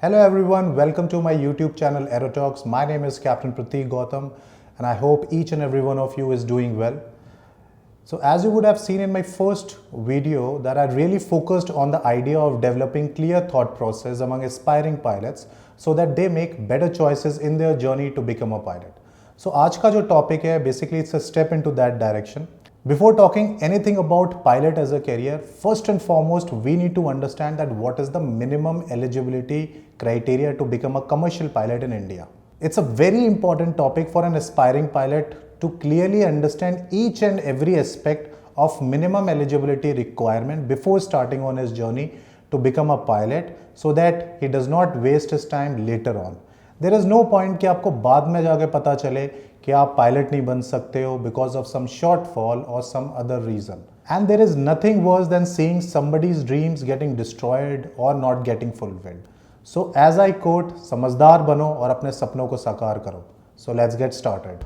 Hello everyone, welcome to my YouTube channel Aerotalks. My name is Captain Prateek Gautam and I hope each and every one of you is doing well. So as you would have seen in my first video that I really focused on the idea of developing clear thought process among aspiring pilots so that they make better choices in their journey to become a pilot. So आज का जो topic है basically it's a step into that direction. Before talking anything about pilot as a career, first and foremost, we need to understand that what is the minimum eligibility criteria to become a commercial pilot in India. It's a very important topic for an aspiring pilot to clearly understand each and every aspect of minimum eligibility requirement before starting on his journey to become a pilot so that he does not waste his time later on. There is no point कि आपको बाद में जाके पता चले कि आप pilot नहीं बन सकते हो because of some shortfall or some other reason. And there is nothing worse than seeing somebody's dreams getting destroyed or not getting fulfilled. So as I quote, समझदार बनो और अपने सपनों को साकार करो. So let's get started.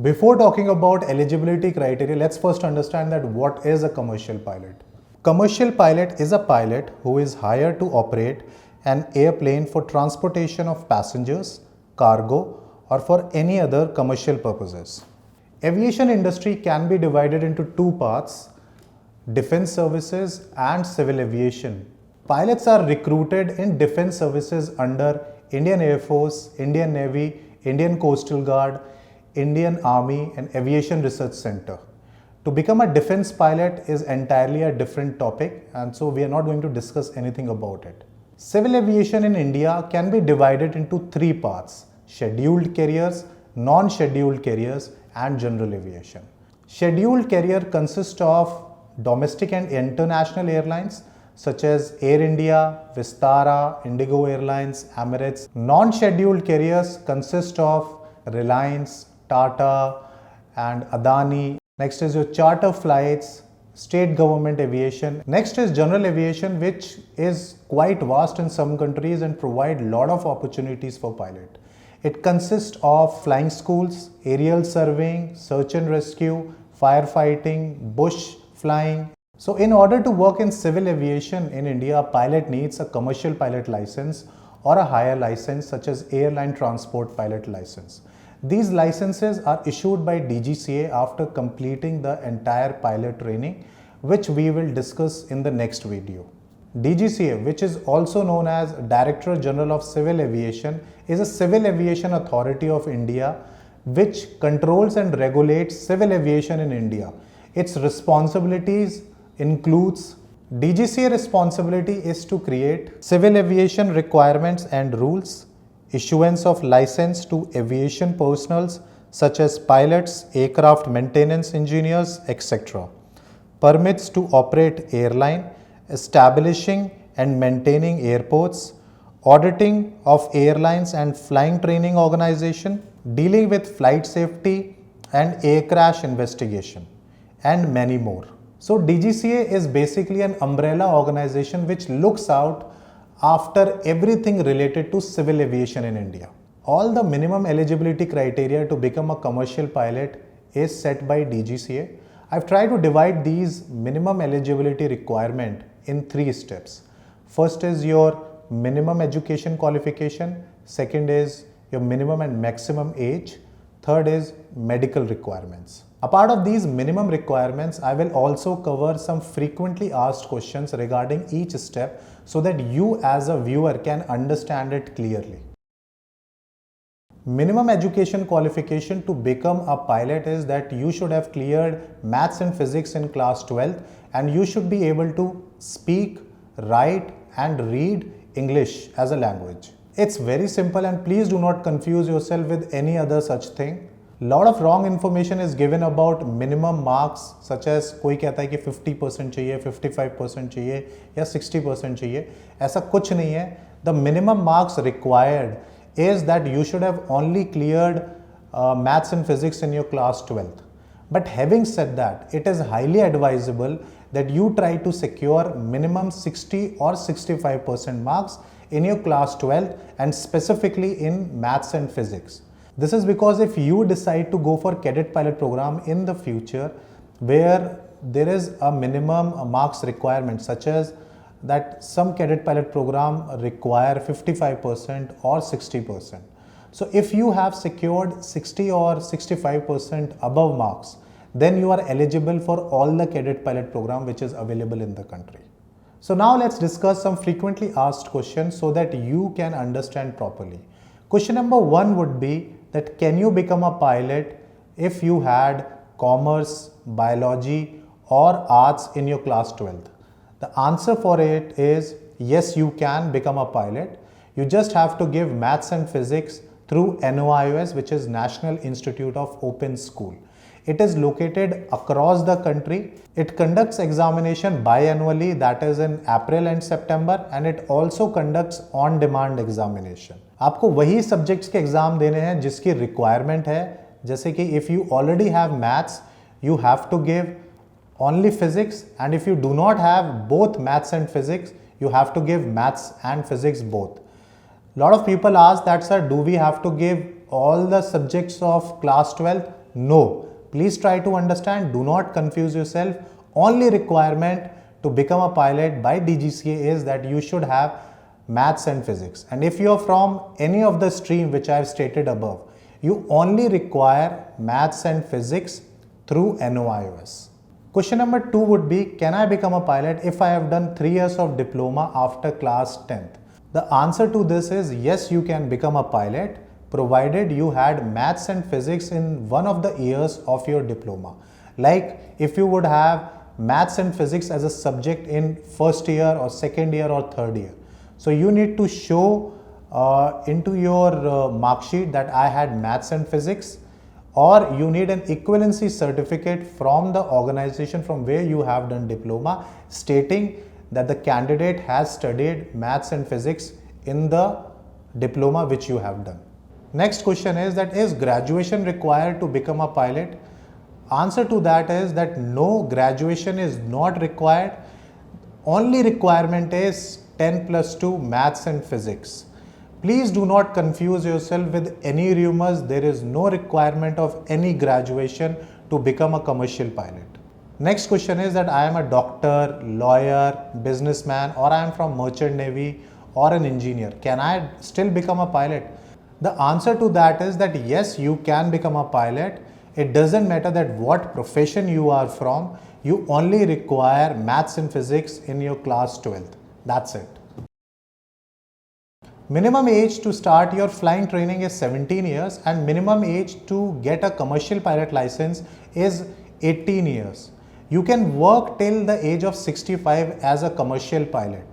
Before talking about eligibility criteria, let's first understand that what is a commercial pilot. Commercial pilot is a pilot who is hired to operate an airplane for transportation of passengers, cargo, or for any other commercial purposes. Aviation industry can be divided into two parts: defense services and civil aviation. Pilots are recruited in defense services under Indian Air Force, Indian Navy, Indian Coastal Guard, Indian Army and Aviation Research Center. To become a defense pilot is entirely a different topic, and so we are not going to discuss anything about it. Civil aviation in India can be divided into three parts: scheduled carriers, non-scheduled carriers and general aviation. Scheduled carrier consists of domestic and international airlines such as Air India, Vistara, Indigo Airlines, Emirates. Non-scheduled carriers consist of Reliance, Tata and Adani. Next is your charter flights, state government aviation. Next is general aviation, which is quite vast in some countries and provide a lot of opportunities for pilot. It consists of flying schools, aerial surveying, search and rescue, firefighting, bush flying. So in order to work in civil aviation in India, a pilot needs a commercial pilot license or a higher license such as airline transport pilot license. These licenses are issued by DGCA after completing the entire pilot training, which we will discuss in the next video. DGCA, which is also known as Director General of Civil Aviation, is a civil aviation authority of India which controls and regulates civil aviation in India. Its responsibilities includes DGCA responsibility is to create civil aviation requirements and rules, issuance of license to aviation personnel such as pilots, aircraft maintenance engineers, etc. Permits to operate airline, establishing and maintaining airports, auditing of airlines and flying training organization, dealing with flight safety and air crash investigation, and many more. So DGCA is basically an umbrella organization which looks out after everything related to civil aviation in India. All the minimum eligibility criteria to become a commercial pilot is set by DGCA. I've tried to divide these minimum eligibility requirement in three steps. First is your minimum education qualification. Second is your minimum and maximum age. Third is medical requirements. A part of these minimum requirements, I will also cover some frequently asked questions regarding each step so that you as a viewer can understand it clearly. Minimum education qualification to become a pilot is that you should have cleared maths and physics in class 12th and you should be able to speak, write and read English as a language. It's very simple and please do not confuse yourself with any other such thing. Lot of wrong information is given about minimum marks such as कोई कहता है कि 50% चाहिए, 55% चाहिए या 60% चाहिए. ऐसा कुछ नहीं है. The minimum marks required is that you should have only cleared maths and physics in your class 12th. But having said that, it is highly advisable that you try to secure minimum 60 or 65% marks in your class 12th and specifically in maths and physics. This is because if you decide to go for cadet pilot program in the future where there is a minimum marks requirement, such as that some cadet pilot program require 55% or 60%. So if you have secured 60 or 65% above marks, then you are eligible for all the cadet pilot program which is available in the country. So now let's discuss some frequently asked questions so that you can understand properly. Question number 1 would be that can you become a pilot if you had commerce, biology or arts in your class 12th? The answer for it is yes, you can become a pilot. You just have to give maths and physics through NOIOS, which is National Institute of Open School. It is located across the country. It conducts examination biannually, that is in April and September, and it also conducts on-demand examination. आपको वही subjects के exam देने हैं जिसकी requirement है, जैसे कि if you already have maths, you have to give only physics, and if you do not have both maths and physics, you have to give maths and physics both. Lot of people ask that, sir, do we have to give all the subjects of class 12? No. Please try to understand, do not confuse yourself. Only requirement to become a pilot by DGCA is that you should have maths and physics. And if you are from any of the stream which I have stated above, you only require maths and physics through NOIOS. Question number 2 would be, can I become a pilot if I have done 3 years of diploma after class 10th? The answer to this is yes, you can become a pilot provided you had maths and physics in one of the years of your diploma. Like if you would have maths and physics as a subject in first year or second year or third year. So you need to show into your mark sheet that I had maths and physics, or you need an equivalency certificate from the organization from where you have done diploma stating that the candidate has studied maths and physics in the diploma which you have done. Next question is that, is graduation required to become a pilot? Answer to that is that no, graduation is not required. Only requirement is 10+2 maths and physics. Please do not confuse yourself with any rumors. There is no requirement of any graduation to become a commercial pilot. Next question is that I am a doctor, lawyer, businessman, or I am from merchant navy or an engineer. Can I still become a pilot? The answer to that is that yes, you can become a pilot. It doesn't matter that what profession you are from. You only require maths and physics in your class 12th. That's it. Minimum age to start your flying training is 17 years and minimum age to get a commercial pilot license is 18 years. You can work till the age of 65 as a commercial pilot.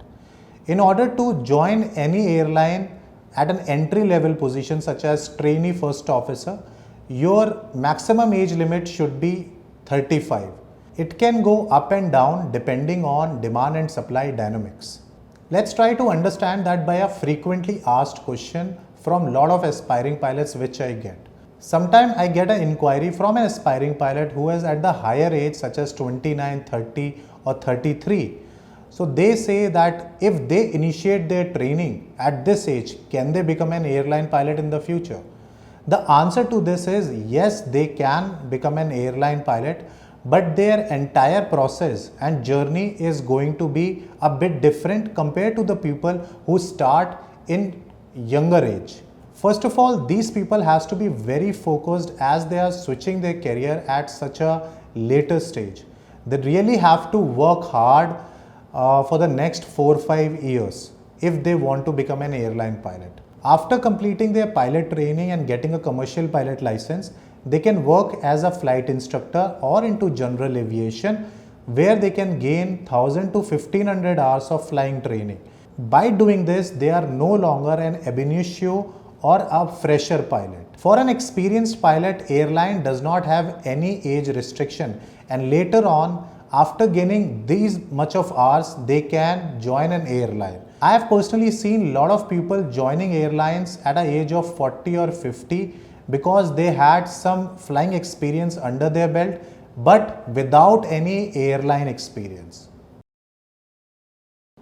In order to join any airline at an entry level position such as trainee first officer, your maximum age limit should be 35. It can go up and down depending on demand and supply dynamics. Let's try to understand that by a frequently asked question from a lot of aspiring pilots which I get. Sometimes I get an inquiry from an aspiring pilot who is at the higher age such as 29, 30 or 33. So they say that if they initiate their training at this age, can they become an airline pilot in the future? The answer to this is yes, they can become an airline pilot, but their entire process and journey is going to be a bit different compared to the people who start in younger age. First of all, these people has to be very focused as they are switching their career at such a later stage. They really have to work hard for the next 4-5 years if they want to become an airline pilot. After completing their pilot training and getting a commercial pilot license, they can work as a flight instructor or into general aviation where they can gain 1000 to 1500 hours of flying training. By doing this, they are no longer an ab initio or a fresher pilot. For an experienced pilot, airline does not have any age restriction, and later on, after gaining these much of hours, they can join an airline. I have personally seen a lot of people joining airlines at an age of 40 or 50 because they had some flying experience under their belt but without any airline experience.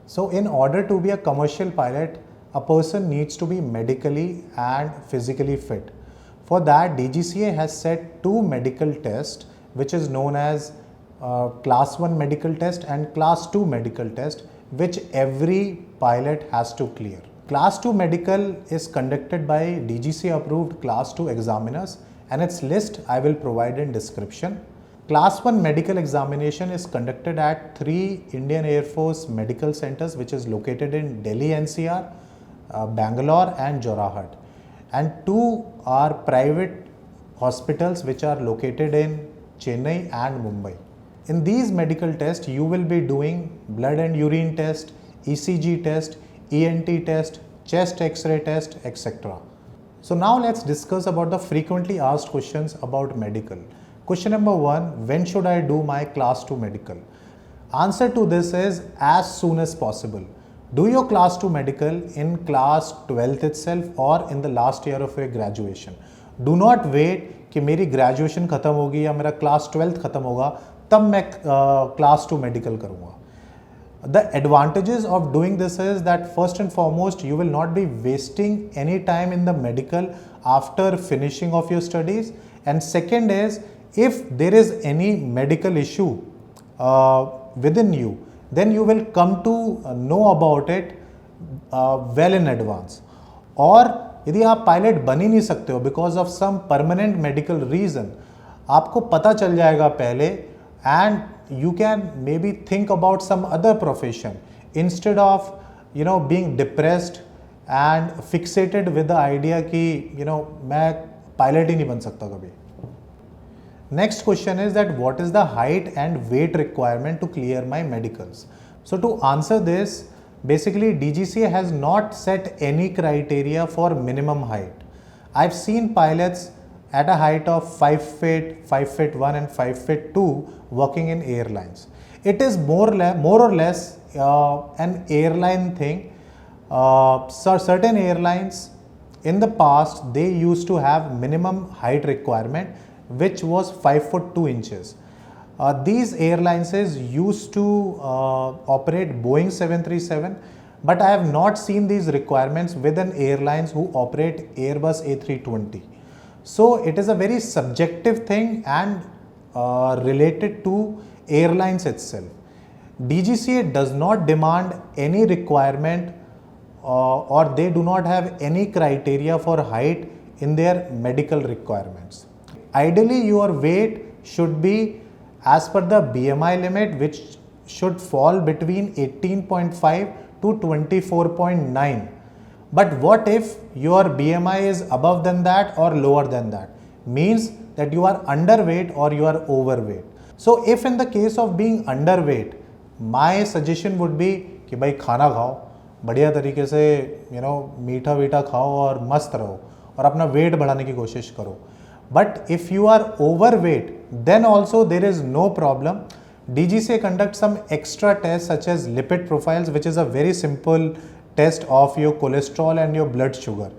So in order to be a commercial pilot, a person needs to be medically and physically fit. For that, DGCA has set two medical tests, which is known as class 1 medical test and class 2 medical test, which every pilot has to clear. Class 2 medical is conducted by DGCA approved class 2 examiners, and its list I will provide in description. Class 1 medical examination is conducted at 3 Indian Air Force medical centers, which is located in Delhi NCR, Bangalore and Jorahat, and 2 are private hospitals which are located in Chennai and Mumbai. In these medical tests, you will be doing blood and urine test, ECG test, ENT test, chest X-ray test, etc. So now let's discuss about the frequently asked questions about medical. Question number 1, when should I do my class 2 medical? Answer to this is as soon as possible. Do your class 2 medical in class 12th itself or in the last year of your graduation. Do not wait कि मेरी graduation खत्म होगी या मेरा class 12th खत्म होगा तब मैं class 2 medical करूँगा. The advantages of doing this is that first and foremost, you will not be wasting any time in the medical after finishing of your studies, and second is if there is any medical issue within you, then you will come to know about it well in advance. और यदि आप pilot बन ही नहीं सकते हो because of some permanent medical reason, आपको पता चल जाएगा पहले and you can maybe think about some other profession instead of being depressed and fixated with the idea कि मैं pilot ही नहीं बन सकता कभी. Next question is that what is the height and weight requirement to clear my medicals? So to answer this, basically DGCA has not set any criteria for minimum height. I've seen pilots at a height of 5 feet, 5 feet 1 and 5 feet 2 working in airlines. It is more or less an airline thing. So certain airlines in the past, they used to have minimum height requirement which was 5 foot 2 inches. These airlines used to operate Boeing 737, but I have not seen these requirements within airlines who operate Airbus A320. So it is a very subjective thing and related to airlines itself. DGCA does not demand any requirement or they do not have any criteria for height in their medical requirements. Ideally, your weight should be as per the BMI limit, which should fall between 18.5 to 24.9. But what if your BMI is above than that or lower than that? Means that you are underweight or you are overweight. So if in the case of being underweight, my suggestion would be कि भाई खाना खाओ बढ़िया तरीके से, मीठा वीठा खाओ और मस्त रहो और अपना वेट बढ़ाने की कोशिश करो. But if you are overweight, then also there is no problem. DGCA conducts some extra tests such as lipid profiles, which is a very simple test of your cholesterol and your blood sugar,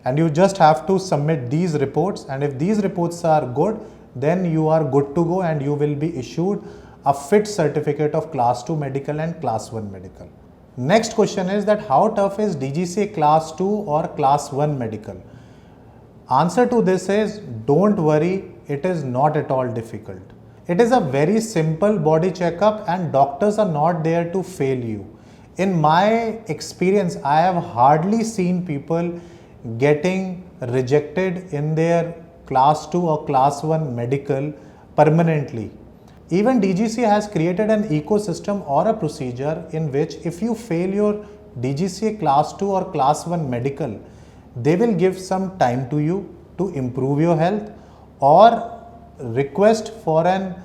and you just have to submit these reports, and if these reports are good, then you are good to go and you will be issued a fit certificate of class 2 medical and class 1 medical. Next question is that how tough is DGCA class 2 or class 1 medical? Answer to this is don't worry, it is not at all difficult. It is a very simple body checkup and doctors are not there to fail you. In my experience, I have hardly seen people getting rejected in their class 2 or class 1 medical permanently. Even DGCA has created an ecosystem or a procedure in which if you fail your DGCA class 2 or class 1 medical, they will give some time to you to improve your health or request for an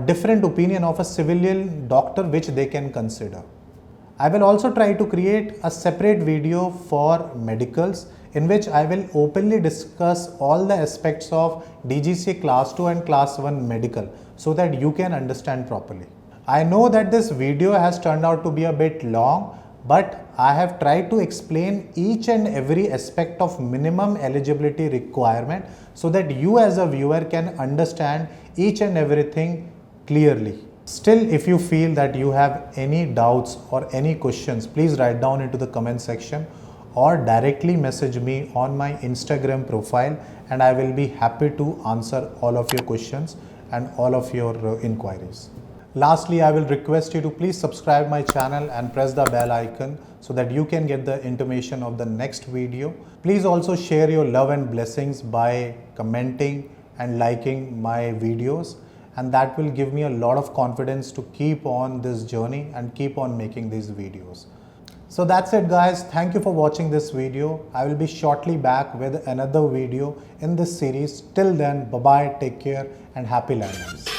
different opinion of a civilian doctor which they can consider. I will also try to create a separate video for medicals in which I will openly discuss all the aspects of DGCA class 2 and class 1 medical so that you can understand properly. I know that this video has turned out to be a bit long, but I have tried to explain each and every aspect of minimum eligibility requirement so that you as a viewer can understand each and everything clearly. Still, if you feel that you have any doubts or any questions, please write down into the comment section, or directly message me on my Instagram profile, and I will be happy to answer all of your questions and all of your inquiries. Lastly, I will request you to please subscribe my channel and press the bell icon so that you can get the intimation of the next video. Please also share your love and blessings by commenting and liking my videos, and that will give me a lot of confidence to keep on this journey and keep on making these videos. So that's it guys, thank you for watching this video. I will be shortly back with another video in this series. Till then, bye bye, take care and happy learners.